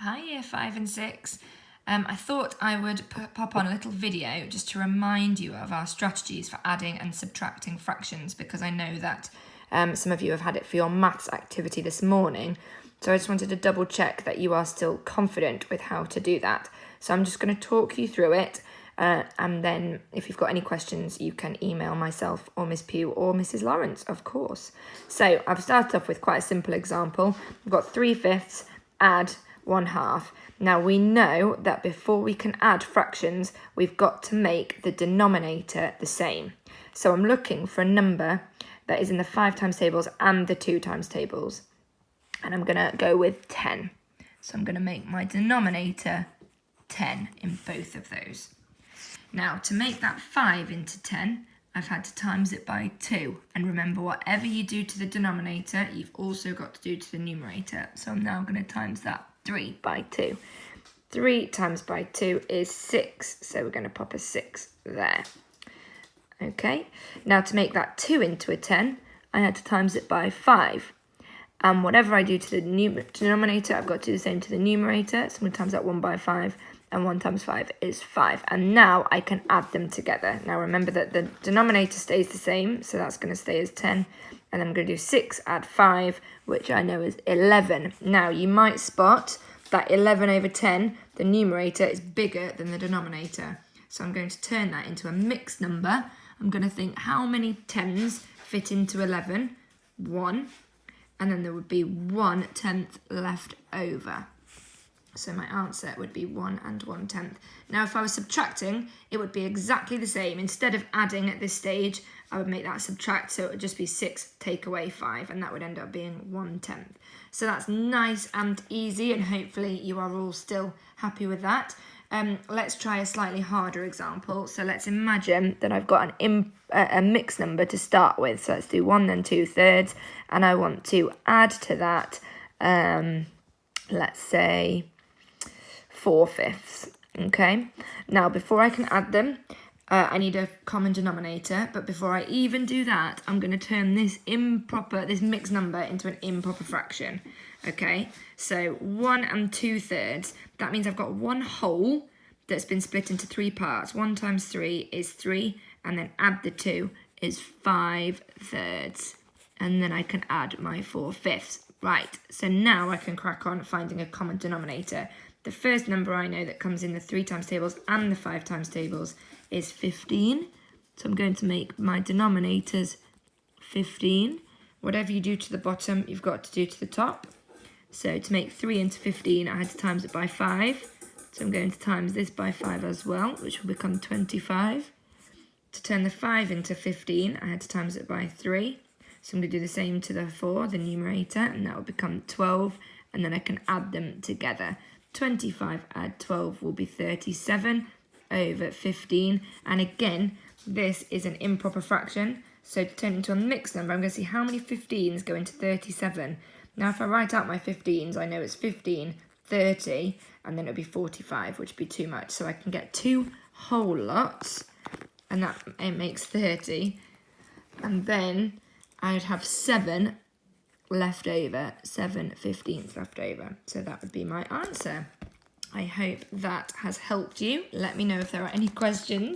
Hi Year 5 and 6. I thought I would pop on a little video just to remind you of our strategies for adding and subtracting fractions, because I know that some of you have had it for your maths activity this morning. So I just wanted to double check that you are still confident with how to do that. So I'm just going to talk you through it. And then if you've got any questions, you can email myself or Miss Pugh or Mrs. Lawrence, of course. So I've started off with quite a simple example. We've got 3/5 add 1/2. Now we know that before we can add fractions, we've got to make the denominator the same. So I'm looking for a number that is in the 5 times tables and the 2 times tables. And I'm going to go with 10. So I'm going to make my denominator 10 in both of those. Now, to make that 5 into 10, I've had to times it by 2. And remember, whatever you do to the denominator, you've also got to do to the numerator. So I'm now going to times that 3 by 2. 3 times by 2 is 6. So we're going to pop a 6 there. Okay, now to make that 2 into a 10, I had to times it by 5. And whatever I do to the denominator, I've got to do the same to the numerator. So I'm going to times that 1 by 5. And 1 times 5 is 5. And now I can add them together. Now remember that the denominator stays the same, so that's going to stay as 10. And I'm going to do 6 add 5, which I know is 11. Now you might spot that 11 over 10, the numerator is bigger than the denominator. So I'm going to turn that into a mixed number. I'm going to think, how many 10s fit into 11? 1. And then there would be 1/10 left over. So my answer would be 1 and 1/10. Now, if I was subtracting, it would be exactly the same. Instead of adding at this stage, I would make that subtract. So it would just be 6 take away 5, and that would end up being 1/10. So that's nice and easy, and hopefully you are all still happy with that. Let's try a slightly harder example. So let's imagine that I've got a mixed number to start with. So let's do 1 then 2/3, and I want to add to that, let's say, 4/5. Okay, now before I can add them, I need a common denominator, but before I even do that, I'm going to turn this mixed number into an improper fraction. Okay, so 1 and 2/3, that means I've got one whole that's been split into 3 parts. 1 times 3 is 3, and then add the 2 is 5/3, and then I can add my 4/5. Right, so now I can crack on finding a common denominator. The first number I know that comes in the 3 times tables and the 5 times tables is 15. So I'm going to make my denominators 15. Whatever you do to the bottom, you've got to do to the top. So to make 3 into 15, I had to times it by 5. So I'm going to times this by 5 as well, which will become 25. To turn the 5 into 15, I had to times it by 3. So I'm going to do the same to the 4, the numerator, and that will become 12. And then I can add them together. 25 add 12 will be 37 over 15. And again, this is an improper fraction. So to turn it into a mixed number, I'm going to see how many 15s go into 37. Now, if I write out my 15s, I know it's 15, 30, and then it'll be 45, which would be too much. So I can get 2 whole lots, and it makes 30. And then I'd have 7 left over, 7 15ths left over. So that would be my answer. I hope that has helped you. Let me know if there are any questions.